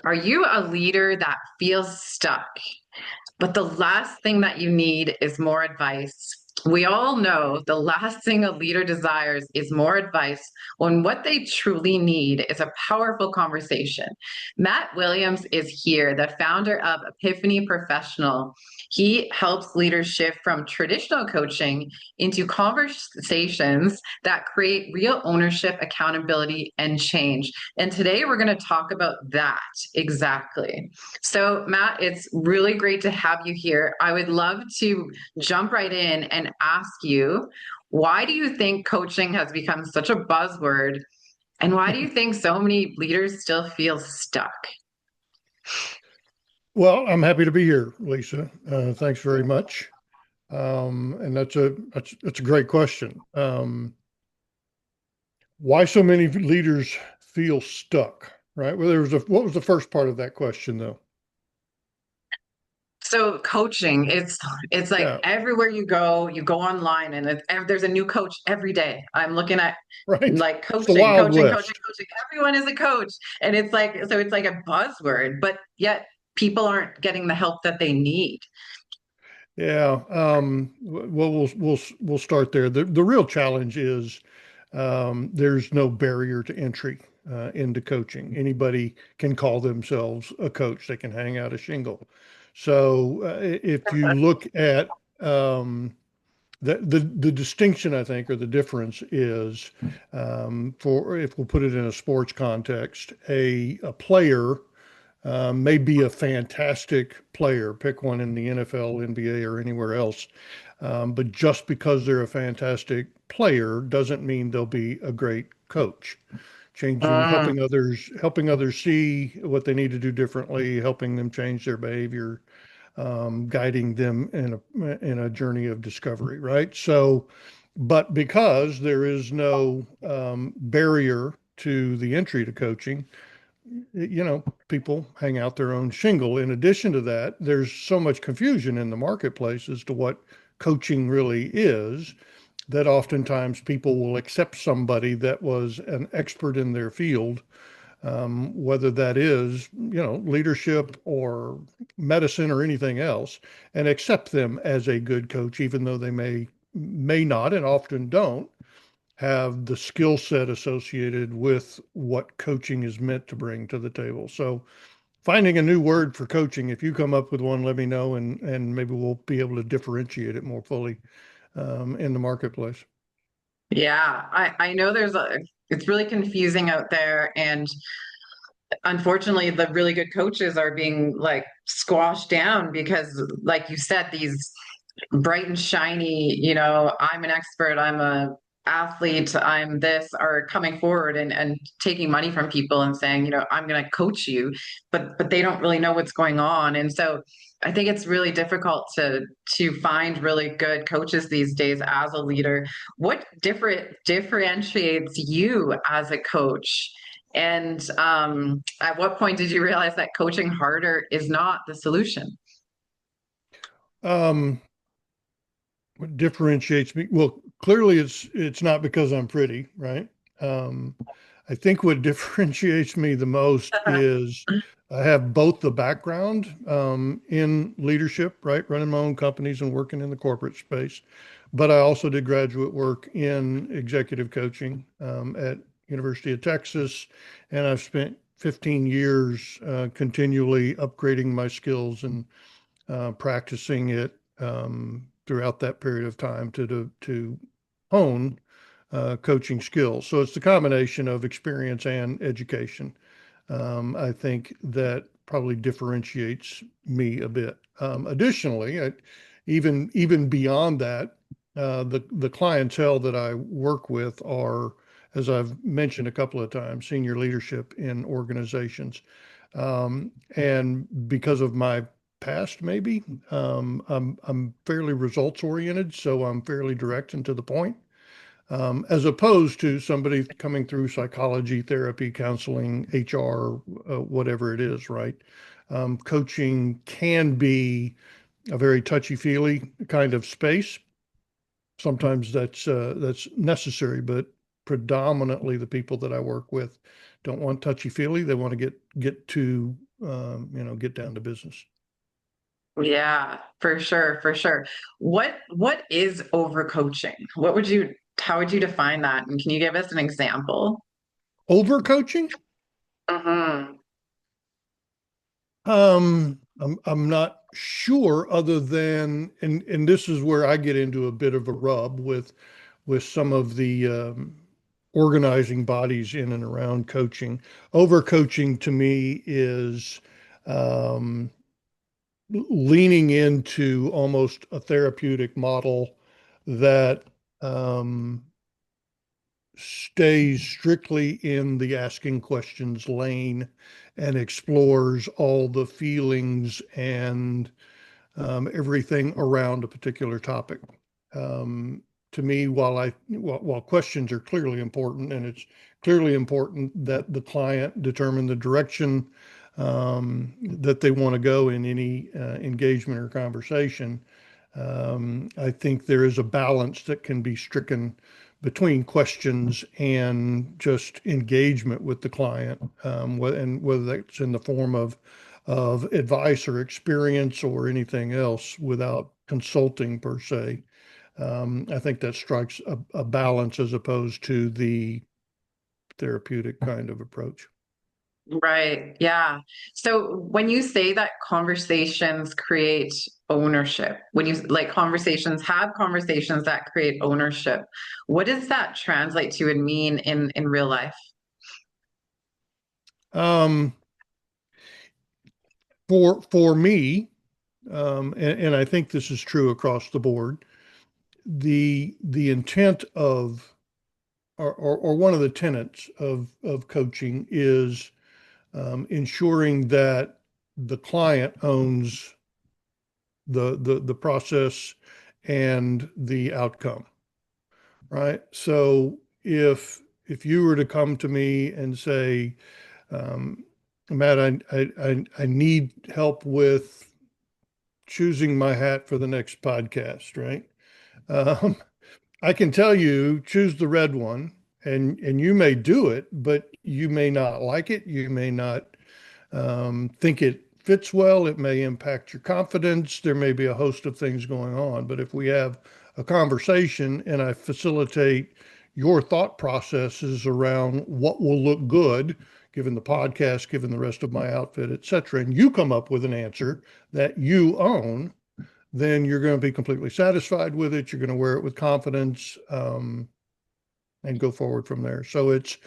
Are you a leader that feels stuck, but the last thing that you need is more advice? We all know the last thing a leader desires is more advice when what they truly need is a powerful conversation. Matt Williams is here, the founder of Epiphany Professional. He helps leaders shift from traditional coaching into conversations that create real ownership, accountability, and change. And today we're going to talk about that exactly. So, Matt, it's really great to have you here. I would love to jump right in and ask you, why do you think coaching has become such a buzzword? And why do you think so many leaders still feel stuck? Well, I'm happy to be here, Lisa. Thanks very much. And that's a great question. Why so many leaders feel stuck, right? Well, what was the first part of that question, though? So coaching, it's like Yeah, everywhere you go online, and there's a new coach every day. I'm looking at right. like It's the Wild coaching, West. coaching. Everyone is a coach, and it's like so it's like a buzzword, but yet people aren't getting the help that they need. Yeah. Well, we'll start there. The real challenge is there's no barrier to entry into coaching. Anybody can call themselves a coach. They can hang out a shingle. So if you look at the distinction, I think, or the difference is for if we'll put it in a sports context, a player may be a fantastic player. Pick one in the NFL, NBA, or anywhere else. But just because they're a fantastic player doesn't mean they'll be a great coach. Mm. Helping others see what they need to do differently, helping them change their behavior, guiding them in a journey of discovery. Right. So, but because there is no barrier to the entry to coaching, people hang out their own shingle. In addition to that, there's so much confusion in the marketplace as to what coaching really is that oftentimes people will accept somebody that was an expert in their field, whether that is, leadership or medicine or anything else, and accept them as a good coach, even though they may not and often don't have the skill set associated with what coaching is meant to bring to the table. So finding a new word for coaching, if you come up with one, let me know, and maybe we'll be able to differentiate it more fully in the marketplace. Yeah, I know it's really confusing out there, and unfortunately the really good coaches are being like squashed down because like you said, these bright and shiny, I'm an expert, I'm a athlete, I'm this, are coming forward and taking money from people and saying, I'm going to coach you, but they don't really know what's going on. And so I think it's really difficult to find really good coaches these days as a leader. What differentiates you as a coach? And at what point did you realize that coaching harder is not the solution? Um, what differentiates me? Well, clearly it's not because I'm pretty, right? Um, I think what differentiates me the most is I have both the background in leadership, right, running my own companies and working in the corporate space, but I also did graduate work in executive coaching at University of Texas, and I've spent 15 years continually upgrading my skills and practicing it throughout that period of time to hone coaching skills. So it's the combination of experience and education. I think that probably differentiates me a bit. Additionally, even beyond that, the clientele that I work with are, as I've mentioned a couple of times, senior leadership in organizations. And because of my past, maybe I'm fairly results oriented, so I'm fairly direct and to the point, as opposed to somebody coming through psychology, therapy, counseling, HR, whatever it is, right? Coaching can be a very touchy-feely kind of space. Sometimes that's necessary, but predominantly the people that I work with don't want touchy-feely. They want to get to get down to business. Yeah, for sure, for sure. What is overcoaching? How would you define that? And can you give us an example? Overcoaching? Hmm. I'm not sure other than, and this is where I get into a bit of a rub with some of the organizing bodies in and around coaching. Overcoaching to me is um, leaning into almost a therapeutic model that um, stays strictly in the asking questions lane and explores all the feelings and everything around a particular topic. Um, to me, while questions are clearly important, and it's clearly important that the client determine the direction that they want to go in any engagement or conversation, I think there is a balance that can be stricken between questions and just engagement with the client, and whether that's in the form of advice or experience or anything else without consulting per se. I think that strikes a balance as opposed to the therapeutic kind of approach. Right. Yeah. So when you say that conversations create ownership, when you like conversations have conversations that create ownership, what does that translate to and mean in real life? Um, for me, and I think this is true across the board, the intent of or one of the tenets of coaching is ensuring that the client owns the process and the outcome, right? So if you were to come to me and say, um, Matt, I need help with choosing my hat for the next podcast, right? Um, I can tell you, choose the red one, and you may do it, but you may not like it. You may not think it fits well. It may impact your confidence. There may be a host of things going on. But if we have a conversation and I facilitate your thought processes around what will look good, given the podcast, given the rest of my outfit, et cetera, and you come up with an answer that you own, then you're going to be completely satisfied with it. You're going to wear it with confidence. And go forward from there. So it's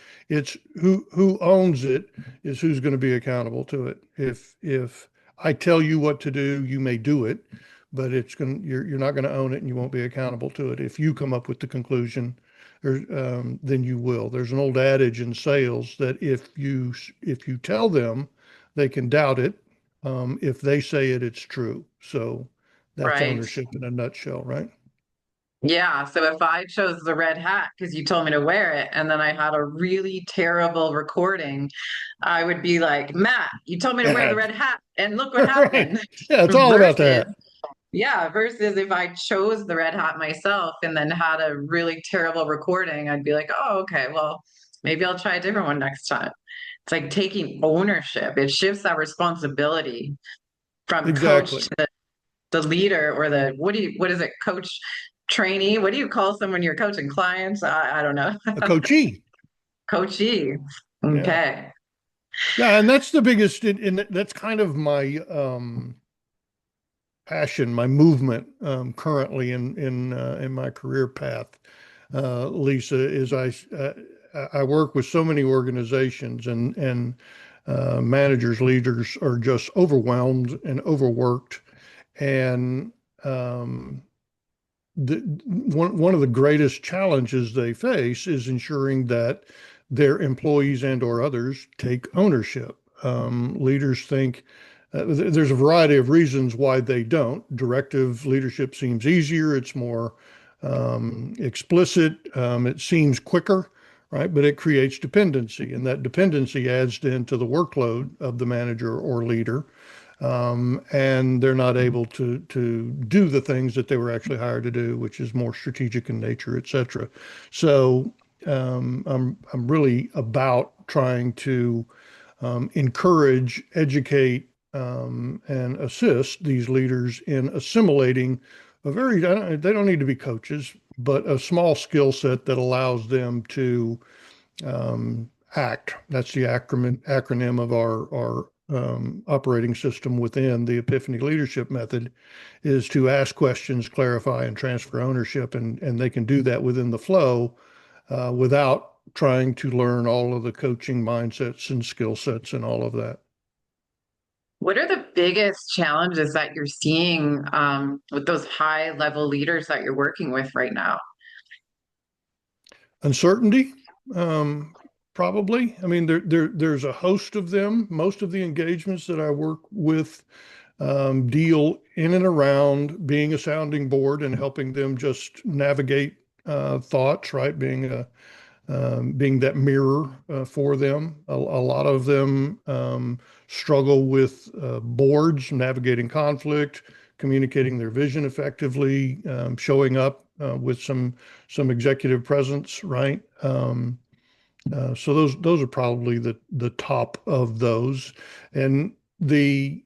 who owns it is who's going to be accountable to it. If I tell you what to do, you may do it, but you're not going to own it and you won't be accountable to it. If you come up with the conclusion, then you will. There's an old adage in sales that if you tell them, they can doubt it. If they say it, it's true. So that's Right. ownership in a nutshell, right? Yeah. So if I chose the red hat because you told me to wear it and then I had a really terrible recording, I would be like, Matt, you told me to wear the red hat and look what Right. happened. Yeah, it's all about Versus, that. yeah, versus if I chose the red hat myself and then had a really terrible recording, I'd be like, oh, okay, well, maybe I'll try a different one next time. It's like taking ownership. It shifts that responsibility from coach Exactly. to the leader or what is it, coach trainee? What do you call someone you're coaching? Clients? I don't know. A coachee. Coachee. Yeah. Okay. Yeah. And that's the biggest, and that's kind of my passion, my movement currently in my career path, Lisa, is I work with so many organizations and managers, leaders are just overwhelmed and overworked. And um, one of the greatest challenges they face is ensuring that their employees and or others take ownership. Leaders think there's a variety of reasons why they don't. Directive leadership seems easier. It's more explicit. It seems quicker, right? But it creates dependency, and that dependency adds into the workload of the manager or leader, and they're not able to do the things that they were actually hired to do, which is more strategic in nature, et cetera. So I'm really about trying to encourage, educate, and assist these leaders in assimilating they don't need to be coaches, but a small skill set that allows them to ACT. That's the acronym of our operating system within the Epiphany Leadership Method, is to ask questions, clarify, and transfer ownership. And they can do that within the flow without trying to learn all of the coaching mindsets and skill sets and all of that. What are the biggest challenges that you're seeing with those high level leaders that you're working with right now? Uncertainty, probably. I mean, there's a host of them. Most of the engagements that I work with deal in and around being a sounding board and helping them just navigate thoughts, right? Being that mirror for them. A lot of them struggle with boards, navigating conflict, communicating their vision effectively, showing up with some executive presence, right? So those are probably the top of those, and the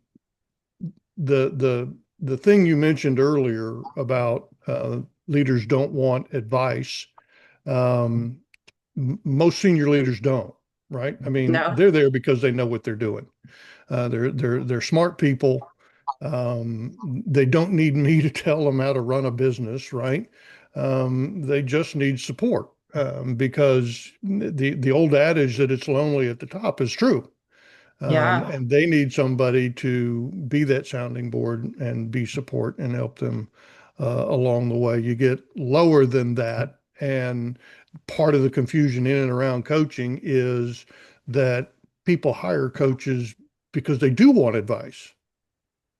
thing you mentioned earlier about leaders don't want advice. Um, Most senior leaders don't, right? I mean, No? they're there because they know what they're doing. They're smart people. They don't need me to tell them how to run a business, right? They just need support because the old adage that it's lonely at the top is true. Yeah. And they need somebody to be that sounding board and be support and help them along the way. You get lower than that, and part of the confusion in and around coaching is that people hire coaches because they do want advice,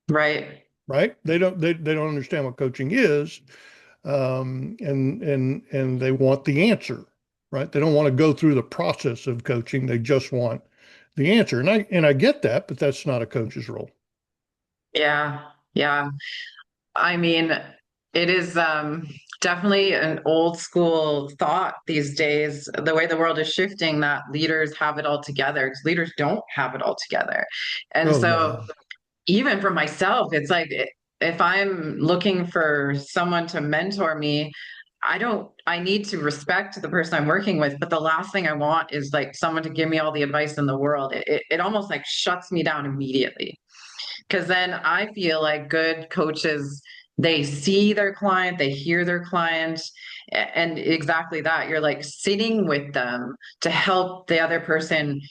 Right. right? They don't understand what coaching is, and they want the answer, right? They don't want to go through the process of coaching. They just want the answer. And I get that, but that's not a coach's role. Yeah. Yeah. I mean, it is definitely an old school thought these days, the way the world is shifting, that leaders have it all together because leaders don't have it all together. And Oh so, no. even for myself, it's like if I'm looking for someone to mentor me, I need to respect the person I'm working with, but the last thing I want is like someone to give me all the advice in the world. It almost like shuts me down immediately. Because then I feel like good coaches, they see their client, they hear their client, and exactly that. You're like sitting with them to help the other person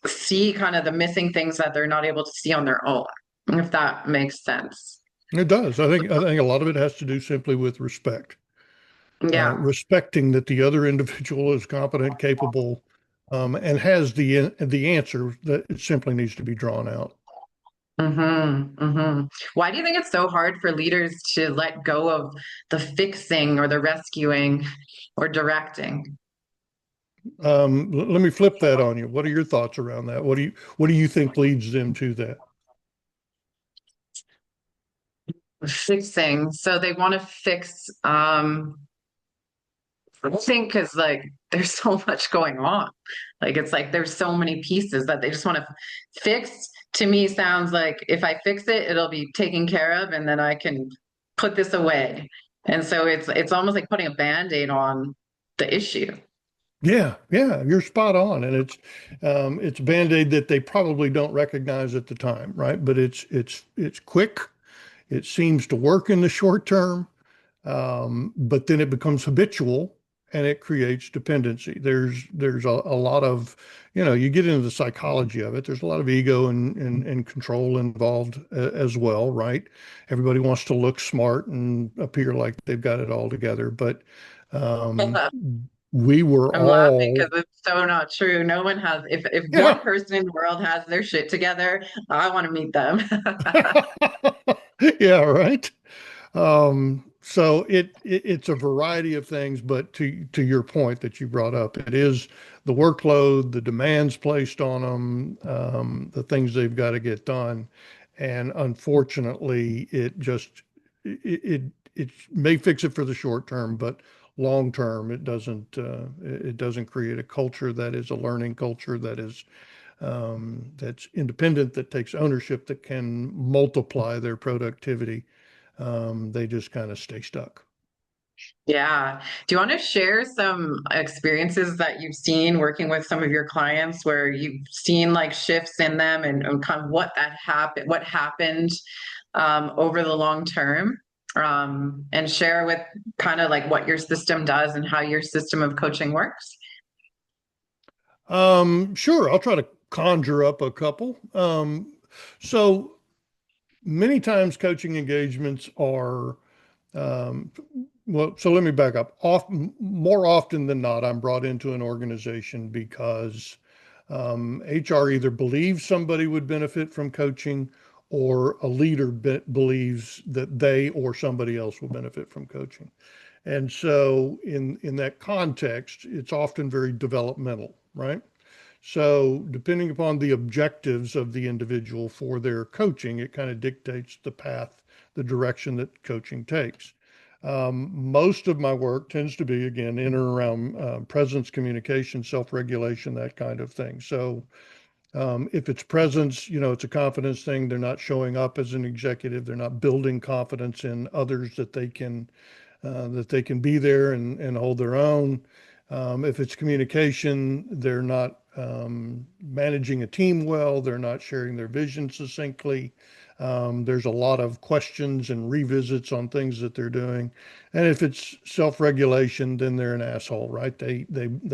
see kind of the missing things that they're not able to see on their own, if that makes sense. It does. I think a lot of it has to do simply with respect. Yeah. Respecting that the other individual is competent, capable, and has the answer that it simply needs to be drawn out. Why do you think it's so hard for leaders to let go of the fixing or the rescuing or directing? Let me flip that on you. What are your thoughts around that? What do you think leads them to that? Fixing. So they want to fix I think because like there's so much going on. Like it's like there's so many pieces that they just want to fix. To me, sounds like if I fix it, it'll be taken care of, and then I can put this away. And so it's almost like putting a band-aid on the issue. Yeah, yeah, you're spot on, and it's a Band-Aid that they probably don't recognize at the time, right? But it's quick. It seems to work in the short term, but then it becomes habitual and it creates dependency. There's a lot of, you get into the psychology of it. There's a lot of ego and control involved as well, right? Everybody wants to look smart and appear like they've got it all together, but um, we were I'm laughing all, because it's so not true. No one has, if yeah. one person in the world has their shit together, I want to meet them. Yeah, right. So it's a variety of things, but to your point that you brought up, it is the workload, the demands placed on them, the things they've got to get done, and unfortunately, it may fix it for the short term, but long term, it doesn't create a culture that is a learning culture that is that's independent, that takes ownership, that can multiply their productivity. They just kind of stay stuck. Yeah. Do you want to share some experiences that you've seen working with some of your clients where you've seen like shifts in them and kind of what happened over the long term? And share with kind of like what your system does and how your system of coaching works. Sure, I'll try to conjure up a couple. So many times coaching engagements are Um, so let me back up. More often than not, I'm brought into an organization because HR either believes somebody would benefit from coaching, or a leader believes that they or somebody else will benefit from coaching. And so, in that context, it's often very developmental, right? So, depending upon the objectives of the individual for their coaching, it kind of dictates the path, the direction that coaching takes. Most of my work tends to be, again, in and around presence, communication, self regulation, that kind of thing. So, if it's presence, it's a confidence thing. They're not showing up as an executive, they're not building confidence in others that they can be there and hold their own. If it's communication, they're not managing a team well, they're not sharing their vision succinctly. There's a lot of questions and revisits on things that they're doing. And if it's self-regulation, then they're an asshole, right? They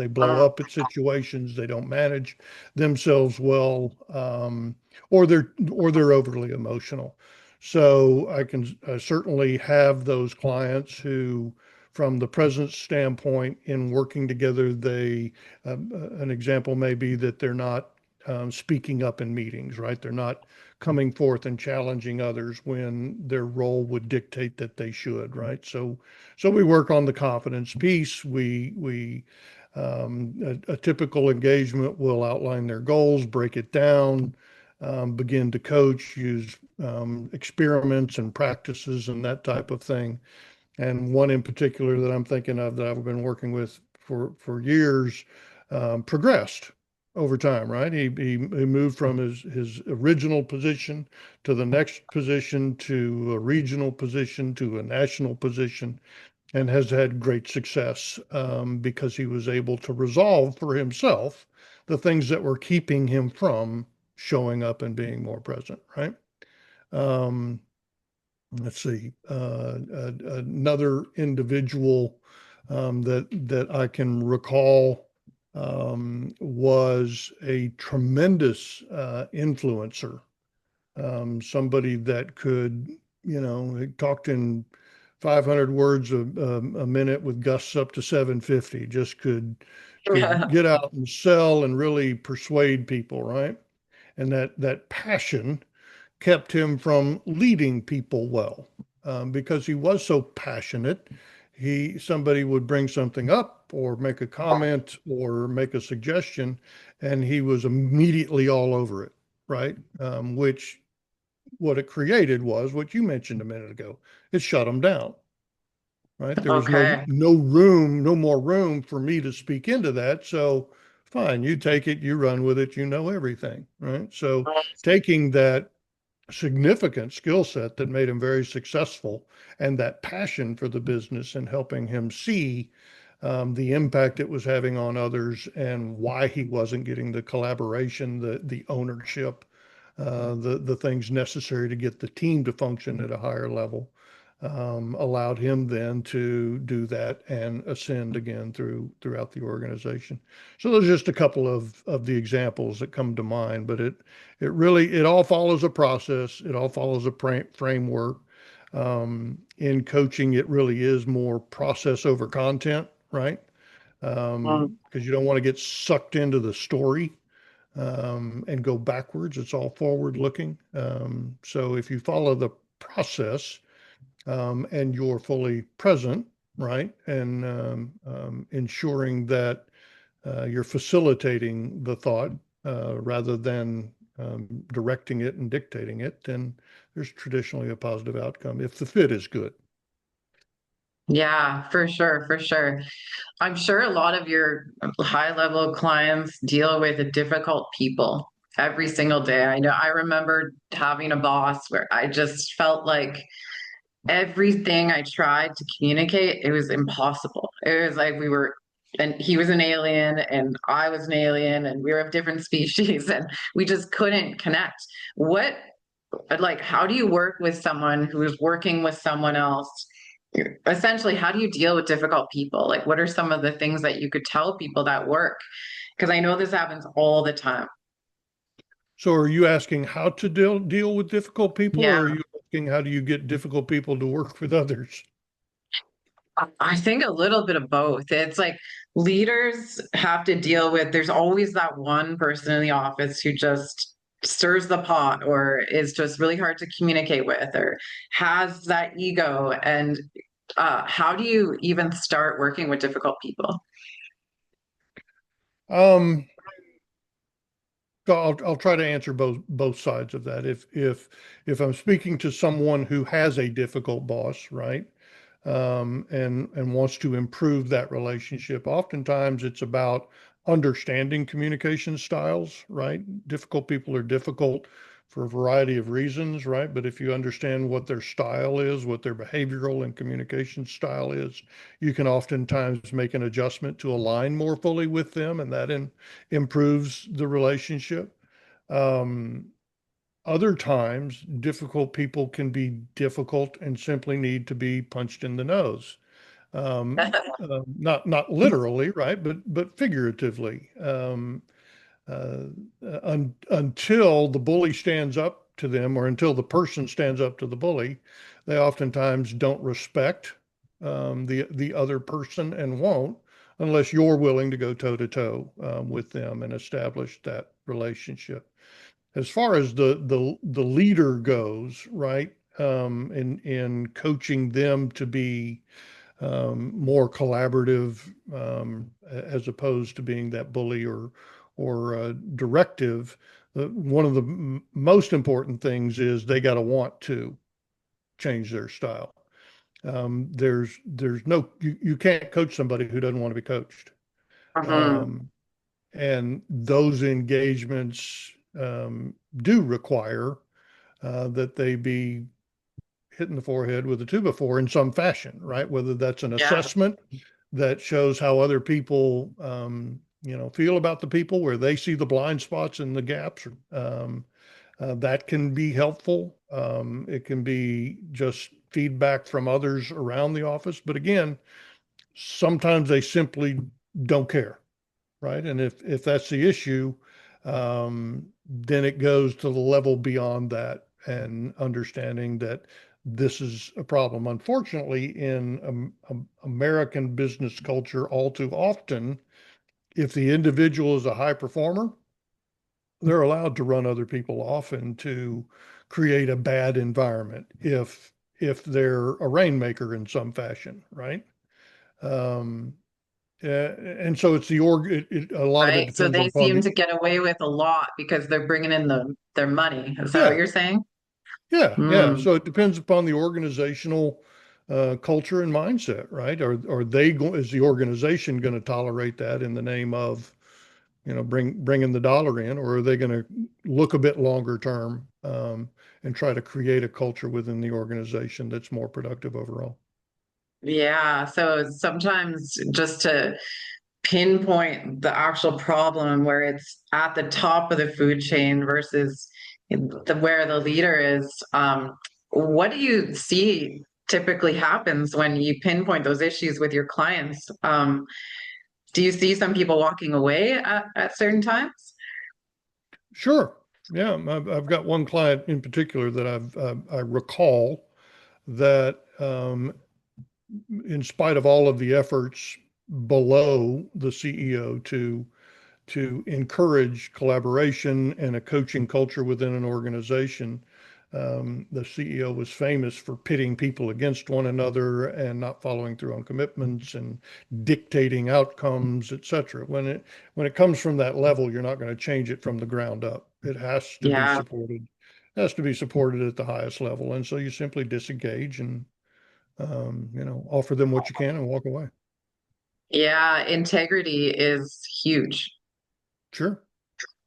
blow up at situations, they don't manage themselves well, or they're overly emotional. So I can certainly have those clients who, from the presence standpoint, in working together, an example may be that they're not speaking up in meetings, right? They're not coming forth and challenging others when their role would dictate that they should, right? So we work on the confidence piece. A typical engagement will outline their goals, break it down, begin to coach, use experiments and practices and that type of thing. And one in particular that I'm thinking of that I've been working with for years progressed over time, right? He moved from his original position to the next position to a regional position to a national position, and has had great success because he was able to resolve for himself the things that were keeping him from showing up and being more present, right? Um, let's see, another individual that I can recall was a tremendous influencer, somebody that could, talked in 500 words a minute with gusts up to 750, just could get out and sell and really persuade people, right? And that passion kept him from leading people well, because he was so passionate. Somebody would bring something up or make a comment or make a suggestion, and he was immediately all over it, right? Which what it created was what you mentioned a minute ago. It shut him down, right? There was no Okay. no room, no more room for me to speak into that. So fine, you take it, you run with it, you know everything, right? So taking that significant skill set that made him very successful and that passion for the business and helping him see the impact it was having on others and why he wasn't getting the collaboration, the ownership, the things necessary to get the team to function at a higher level, allowed him then to do that and ascend again throughout the organization. So those are just a couple of the examples that come to mind, but it all follows a process. It all follows a framework. In coaching, it really is more process over content, right? Because you don't want to get sucked into the story and go backwards. It's all forward looking. So if you follow the process, and you're fully present, right? And ensuring that you're facilitating the thought rather than directing it and dictating it, then there's traditionally a positive outcome if the fit is good. Yeah, for sure, for sure. I'm sure a lot of your high level clients deal with difficult people. every single day. I know I remember having a boss where I just felt like everything I tried to communicate, it was impossible. It was like we were, and he was an alien and I was an alien and we were of different species and we just couldn't connect. What, like, how do you work with someone who is working with someone else? Essentially, how do you deal with difficult people? Like, what are some of the things that you could tell people that work? Because I know this happens all the time. So are you asking how to deal with difficult people, Yeah. or are you asking how do you get difficult people to work with others? I think a little bit of both. It's like leaders have to deal with, there's always that one person in the office who just stirs the pot or is just really hard to communicate with or has that ego. And how do you even start working with difficult people? Um, so I'll try to answer both sides of that. If I'm speaking to someone who has a difficult boss, right, and wants to improve that relationship, oftentimes it's about understanding communication styles, right? Difficult people are difficult for a variety of reasons, right? But if you understand what their style is, what their behavioral and communication style is, you can oftentimes make an adjustment to align more fully with them, and that improves the relationship. Um, Other times, difficult people can be difficult and simply need to be punched in the nose. Not literally, right, but figuratively. Uh, Until the bully stands up to them, or until the person stands up to the bully, they oftentimes don't respect the other person and won't unless you're willing to go toe to toe with them and establish that relationship. As far as the leader goes, right, in coaching them to be more collaborative, as opposed to being that bully or directive. One of the most important things is they got to want to change their style. There's no you can't coach somebody who doesn't want to be coached. Mhm. Um, and those engagements do require that they be hit in the forehead with a two before in some fashion, right? Whether that's an Yeah. assessment that shows how other people, feel about the people, where they see the blind spots and the gaps. That can be helpful. It can be just feedback from others around the office. But again, sometimes they simply don't care, right? And if that's the issue, then it goes to the level beyond that and understanding that this is a problem. Unfortunately, in American business culture, all too often, if the individual is a high performer, they're allowed to run other people off and to create a bad environment if they're a rainmaker in some fashion, right? Um, and so it's a lot of it Right. So depends they upon seem the, to get away with a lot because they're bringing in their money. Is that what yeah, you're saying? yeah. Hmm. So it depends upon the organizational culture and mindset, right? Is the organization going to tolerate that in the name of, bringing the dollar in, or are they going to look a bit longer term, and try to create a culture within the organization that's more productive overall? Yeah. So sometimes just to pinpoint the actual problem where it's at the top of the food chain versus where the leader is, what do you see typically happens when you pinpoint those issues with your clients? Do you see some people walking away at certain times? Sure. Yeah, I've got one client in particular that I recall that, in spite of all of the efforts below the CEO to encourage collaboration and a coaching culture within an organization, the CEO was famous for pitting people against one another and not following through on commitments and dictating outcomes, et cetera. When it comes from that level, you're not going to change it from the ground up. It has to be Yeah. supported, at the highest level. And so you simply disengage and, offer them what you can and walk away. Yeah. Integrity is huge. Sure.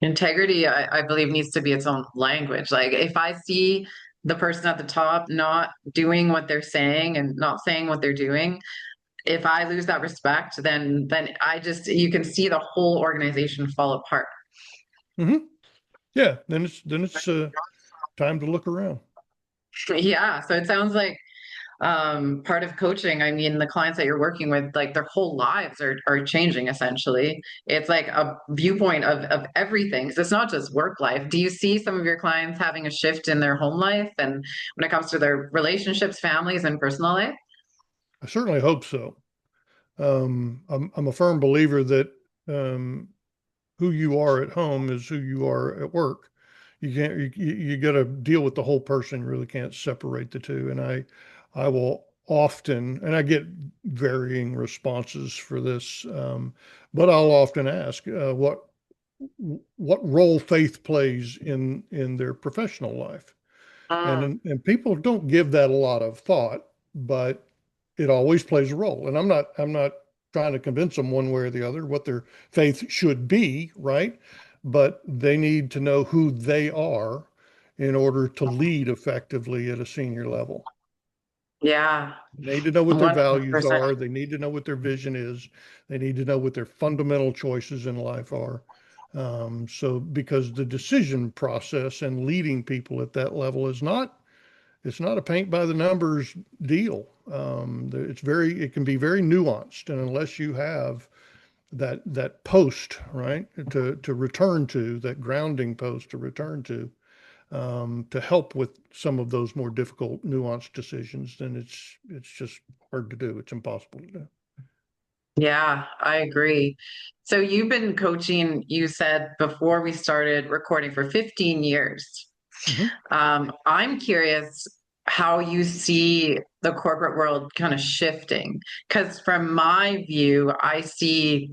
Integrity, I believe, needs to be its own language. Like if I see the person at the top not doing what they're saying and not saying what they're doing, if I lose that respect, then I just you can see the whole organization fall apart. Hmm. Yeah, then it's time to look around. Yeah. So it sounds like part of coaching, I mean, the clients that you're working with, like their whole lives are changing essentially. It's like a viewpoint of everything. So it's not just work life. Do you see some of your clients having a shift in their home life and when it comes to their relationships, families, and personal life? I certainly hope so. I'm a firm believer that um, who you are at home is who you are at work. You can't you got to deal with the whole person. You really can't separate the two. And I will often, and I get varying responses for this, but I'll often ask what role faith plays in their professional life. Mm, And people don't give that a lot of thought, but it always plays a role. And I'm not trying to convince them one way or the other what their faith should be, right? But they need to know who they are in order to lead effectively at a senior level. yeah, They need to know what their values 100%. are. They need to know what their vision is. They need to know what their fundamental choices in life are. So because the decision process and leading people at that level is not it's not a paint by the numbers deal. It can be very nuanced, and unless you have that post, right, to return to, that grounding post to return to help with some of those more difficult, nuanced decisions, then it's just hard to do. It's impossible to do. Yeah, I agree. So you've been coaching, you said before we started recording for 15 years. Hmm. I'm curious how you see the corporate world kind of shifting. Because from my view, I see,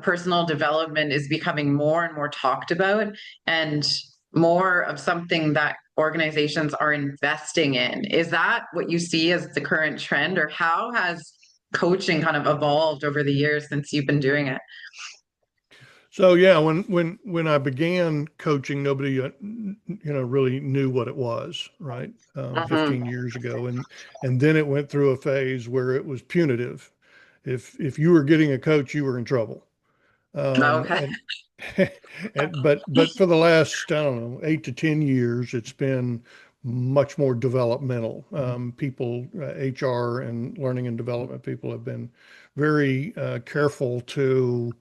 personal development is becoming more and more talked about and more of something that organizations are investing in. Is that what you see as the current trend, or how has coaching kind of evolved over the years since you've been doing it? So yeah, when I began coaching, nobody really knew what it was, right? Mhm. 15 years ago, and then it went through a phase where it was punitive. If you were getting a coach, you were in trouble. Okay. And but for the last, I don't know, 8 to 10 years, it's been much more developmental. People, HR and learning and development people have been very careful to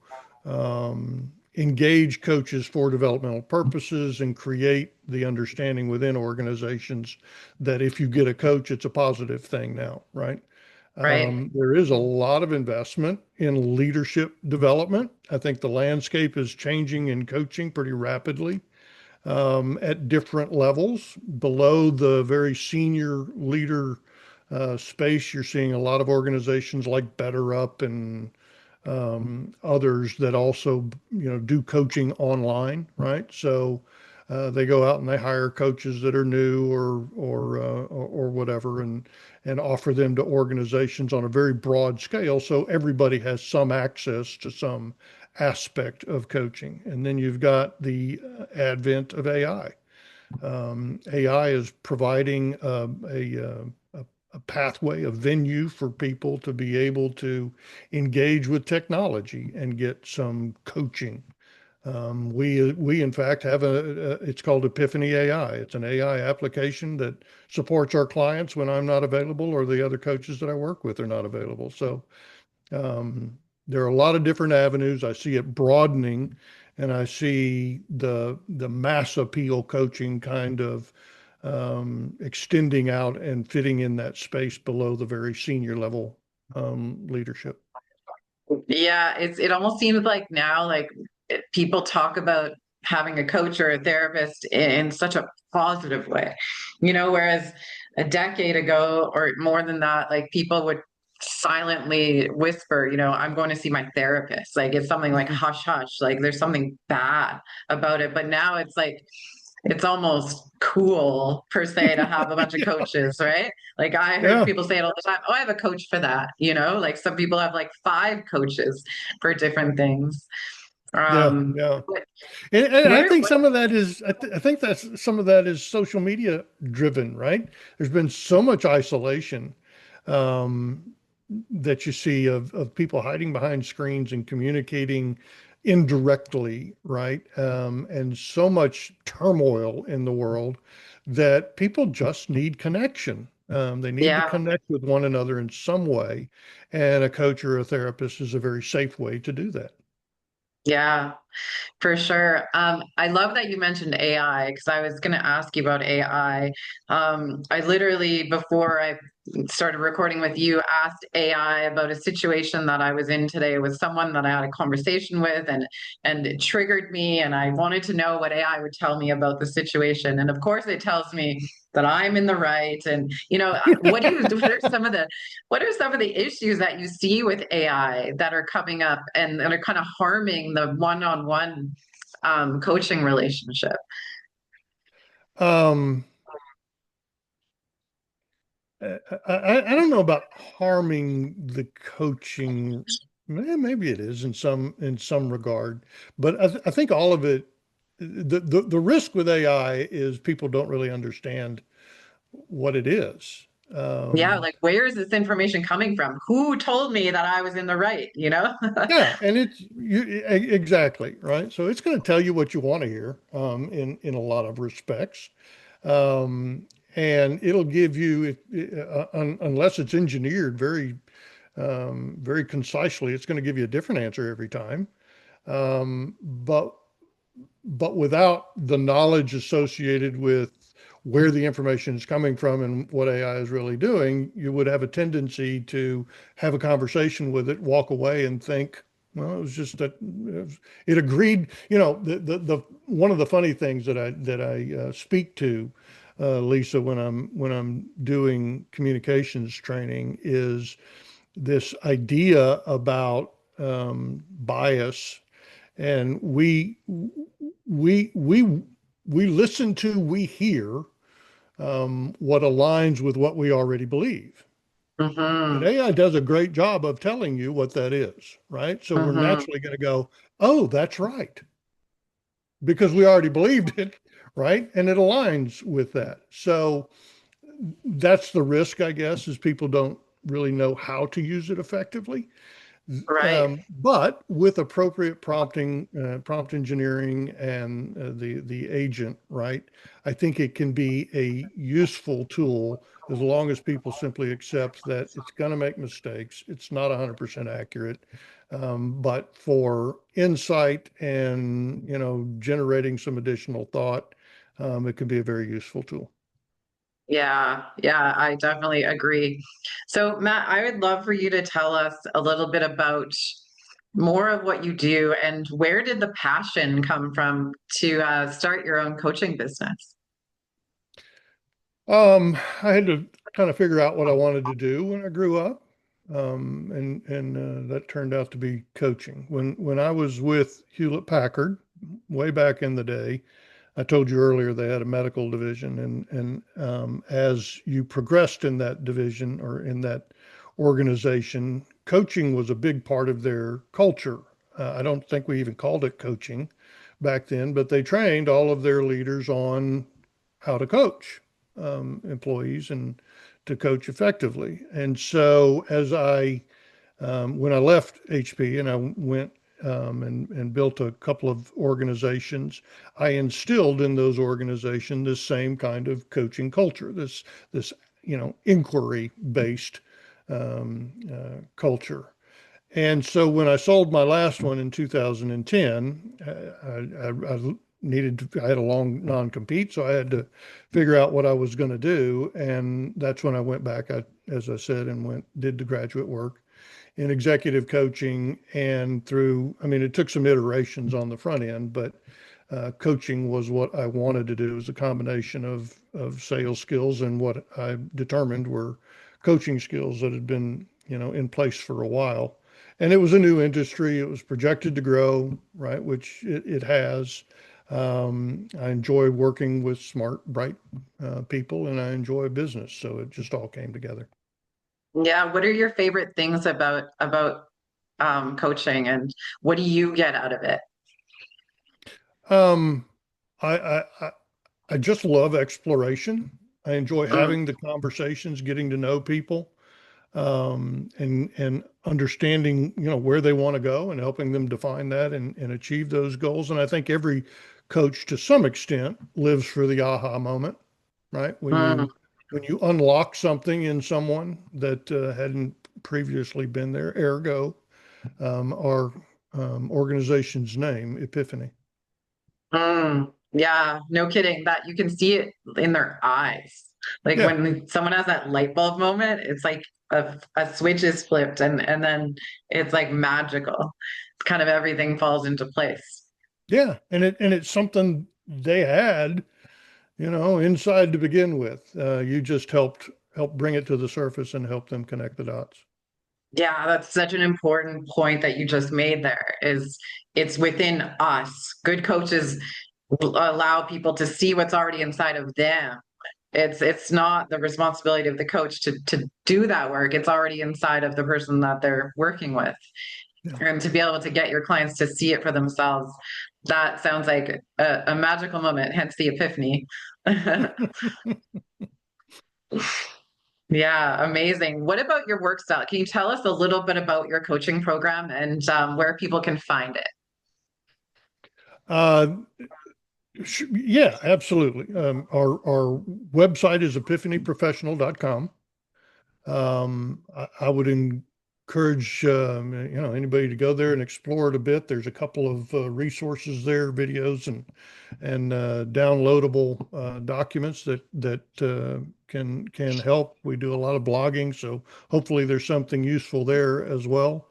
engage coaches for developmental purposes and create the understanding within organizations that if you get a coach, it's a positive thing now, right? Right. There is a lot of investment in leadership development. I think the landscape is changing in coaching pretty rapidly at different levels. Below the very senior leader space, you're seeing a lot of organizations like Better Up and others that also do coaching online, right? So they go out and they hire coaches that are new or whatever, and offer them to organizations on a very broad scale, so everybody has some access to some aspect of coaching. And then you've got the advent of AI. AI is providing a pathway, a venue for people to be able to engage with technology and get some coaching. We in fact have it's called Epiphany AI. It's an AI application that supports our clients when I'm not available or the other coaches that I work with are not available. So there are a lot of different avenues. I see it broadening, and I see the mass appeal coaching kind of extending out and fitting in that space below the very senior level leadership. Yeah, it almost seems like now, like people talk about having a coach or a therapist in such a positive way, whereas a decade ago or more than that, like people would silently whisper, I'm going to see my therapist. Like it's something like Mhm. hush hush, like there's something bad about it. But now it's like it's almost cool per se to have a bunch of Yeah, coaches, right? Like I heard yeah. people say it all the time. Oh, I have a coach for that, like some people have like five coaches for different things. Yeah, Um, yeah. but And I think what, some of that is, I think that's some of that is social media driven, right? There's been so much isolation um, that you see of people hiding behind screens and communicating indirectly, right? And so much turmoil in the world that people just need connection. They need to yeah, connect with one another in some way, and a coach or a therapist is a very safe way to do that. yeah. For sure. I love that you mentioned AI because I was going to ask you about AI. I literally, before I started recording with you, asked AI about a situation that I was in today with someone that I had a conversation with, and it triggered me, and I wanted to know what AI would tell me about the situation. And of course, it tells me that I'm in the right. And what do you? What are some of the issues that you see with AI that are coming up and that are kind of harming the one-on-one coaching relationship? Um, I don't know about harming the coaching. Maybe it is in some regard, but I think all of it. The risk with AI is people don't really understand what it is. Yeah, Um, like where is this information coming from? Who told me that I was in the right, you know? yeah, and exactly right. So it's going to tell you what you want to hear in a lot of respects. Um, and it'll give you, unless it's engineered very concisely, it's going to give you a different answer every time. But without the knowledge associated with where the information is coming from and what AI is really doing, you would have a tendency to have a conversation with it, walk away, and think, well, it was just that it agreed. The one of the funny things that I speak to, Lisa, when I'm doing communications training is this idea about bias, and we we listen to, we hear what aligns with what we already believe. And Hmm. AI does a great job of telling you what that is, right? So we're Hmm. naturally going to go, oh, that's right, because we already believed it, right? And it aligns with that. So that's the risk, I guess, is people don't really know how to use it effectively. Right. But with appropriate prompting, prompt engineering, and the agent, right? I think it can be a useful tool as long as people simply accept that it's going to make mistakes. It's not 100% accurate, but for insight and generating some additional thought, it can be a very useful tool. Yeah, yeah, I definitely agree. So, Matt, I would love for you to tell us a little bit about more of what you do and where did the passion come from to start your own coaching business? I had to kind of figure out what I wanted to do when I grew up, and that turned out to be coaching. When I was with Hewlett Packard, way back in the day, I told you earlier they had a medical division, and as you progressed in that division or in that organization, coaching was a big part of their culture. I don't think we even called it coaching back then, but they trained all of their leaders on how to coach employees and to coach effectively. And so when I left HP and I went and built a couple of organizations, I instilled in those organizations this same kind of coaching culture, this inquiry based culture. And so when I sold my last one in 2010, I had a long non-compete, so I had to figure out what I was going to do. And that's when I went back, as I said, and did the graduate work in executive coaching. And I mean, it took some iterations on the front end, but coaching was what I wanted to do. It was a combination of sales skills and what I determined were coaching skills that had been, in place for a while. And it was a new industry. It was projected to grow, right, which it has. I enjoy working with smart, bright people, and I enjoy business. So it just all came together. Yeah, what are your favorite things about coaching and what do you get out of it? Um, I, I, I I just love exploration. I enjoy Mm, having the conversations, getting to know people, and understanding, where they want to go and helping them define that and achieve those goals. And I think every coach, to some extent, lives for the aha moment, right? mm, When you unlock something in someone that hadn't previously been there, ergo, our organization's name, Epiphany. yeah, no kidding. That you can see it in their eyes. Like Yeah, when someone has that light bulb moment, it's like a switch is flipped and then it's like magical. It's kind of everything falls into place. yeah, and it's something they had, inside to begin with. You just helped bring it to the surface and help them connect the dots. Yeah, that's such an important point that you just made there is it's within us. Good coaches allow people to see what's already inside of them. It's not the responsibility of the coach to do that work. It's already inside of the person that they're working with. Yeah. And to be able to get your clients to see it for themselves, that sounds like a magical moment, hence the epiphany. Yeah, amazing. What about your work style? Can you tell us a little bit about your coaching program and where people can find it? Uh, yeah, absolutely. Our website is epiphanyprofessional.com. I would encourage anybody to go there and explore it a bit. There's a couple of resources there, videos and downloadable documents that can help. We do a lot of blogging, so hopefully there's something useful there as well.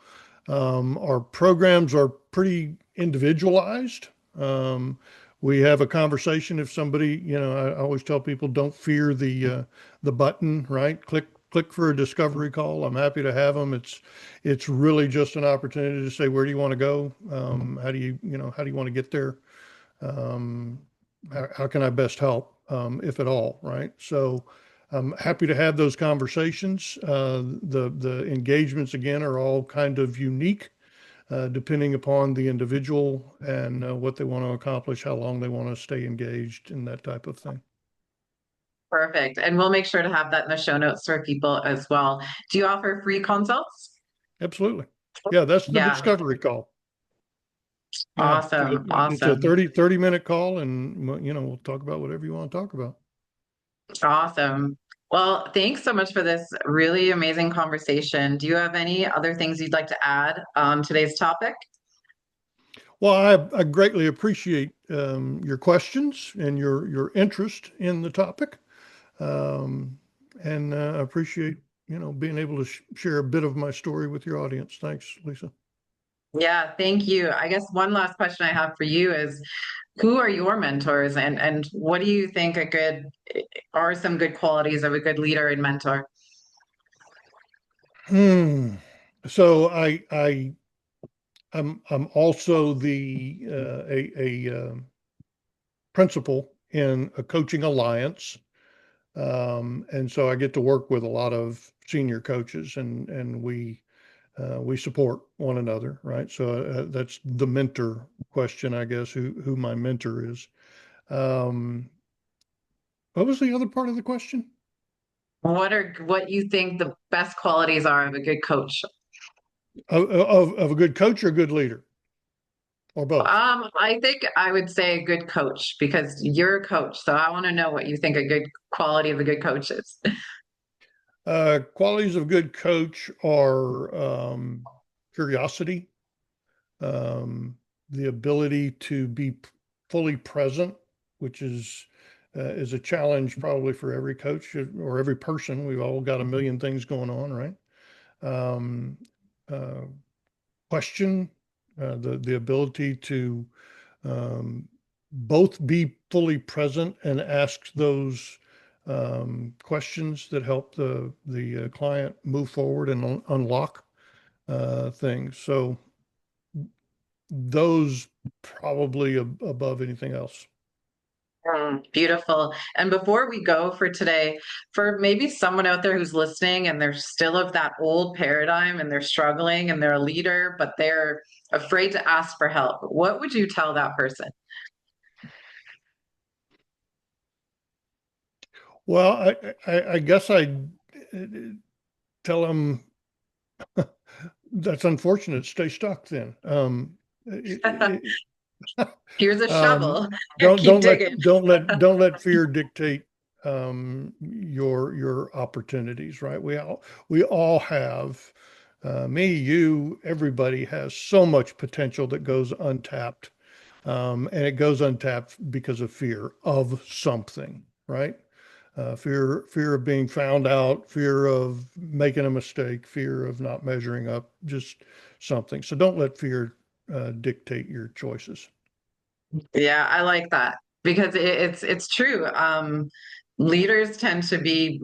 Our programs are pretty individualized. Um, we have a conversation if somebody, I always tell people don't fear the button, right? Click for a discovery call. I'm happy to have them. It's really just an opportunity to say, where do you want to go? How do you want to get there? Um, how can I best help, if at all, right? So I'm happy to have those conversations. The engagements again are all kind of unique, depending upon the individual and what they want to accomplish, how long they want to stay engaged, and that type of thing. Perfect. And we'll make sure to have that in the show notes for people as well. Do you offer free consults? Absolutely. Yeah, that's the Yeah, discovery call. Yeah, awesome. it's a Awesome. 30 minute call, and we'll talk about whatever you want to talk about. Awesome. Well, thanks so much for this really amazing conversation. Do you have any other things you'd like to add on today's topic? Well, I greatly appreciate your questions and your interest in the topic, um, and I appreciate being able to share a bit of my story with your audience. Thanks, Lisa. Yeah, thank you. I guess one last question I have for you is who are your mentors and what do you think a good are some good qualities of a good leader and mentor? Hmm. So I'm also the principal in a coaching alliance. And so I get to work with a lot of senior coaches, and we support one another, right? So that's the mentor question, I guess, who my mentor is. Um, what was the other part of the question? What you think the best qualities are of a good coach? Of a good coach or a good leader, or both? I think I would say a good coach because you're a coach, so I want to know what you think a good quality of a good coach is. Qualities of a good coach are curiosity, um, the ability to be fully present, which is a challenge probably for every coach or every person. We've all got a million things going on, right? Um, uh, question, the ability to um, both be fully present and ask those questions that help the client move forward and unlock things. So those probably above anything else. Beautiful. And before we go for today, for maybe someone out there who's listening and they're still of that old paradigm and they're struggling and they're a leader, but they're afraid to ask for help, what would you tell that person? Well, I guess I tell them that's unfortunate. Stay stuck then. It, Here's a um, shovel and keep digging. don't let fear dictate your opportunities, right? We all have me, you, everybody has so much potential that goes untapped. And it goes untapped because of fear of something, right? Fear of being found out, fear of making a mistake, fear of not measuring up, just something. So don't let fear dictate your choices. Yeah, I like that because it's true. Leaders tend to be,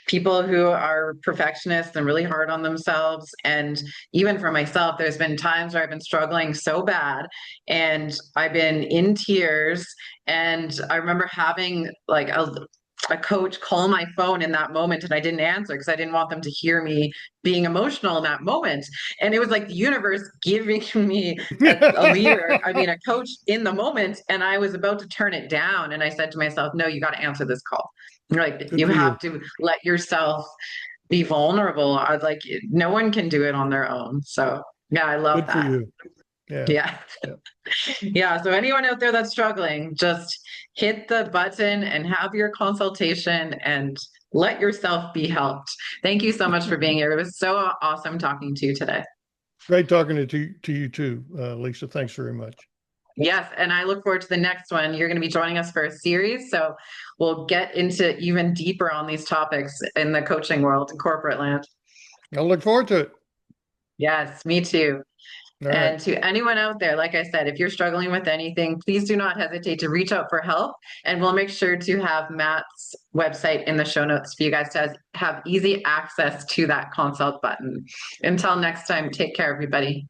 people who are perfectionists and really hard on themselves. And even for myself, there's been times where I've been struggling so bad and I've been in tears. And I remember having like a coach call my phone in that moment and I didn't answer because I didn't want them to hear me being emotional in that moment. And it was like the universe giving me a leader, I mean, a coach in the moment. And I was about to turn it down. And I said to myself, no, you got to answer this call. Like Good you for have you. to let yourself be vulnerable. I like no one can do it on their own. So yeah, I love Good for that. you. Yeah. Yeah. Yeah. Yeah. So anyone out there that's struggling, just hit the button and have your consultation and let yourself be helped. Thank you so much for being here. It was so awesome talking to you today. Great talking to you too, Lisa. Thanks very much. Yes, and I look forward to the next one. You're going to be joining us for a series, so we'll get into even deeper on these topics in the coaching world in corporate land. I'll look forward to it. Yes, me too. All right. And to anyone out there, like I said, if you're struggling with anything, please do not hesitate to reach out for help. And we'll make sure to have Matt's website in the show notes for you guys to have easy access to that consult button. Until next time, take care, everybody.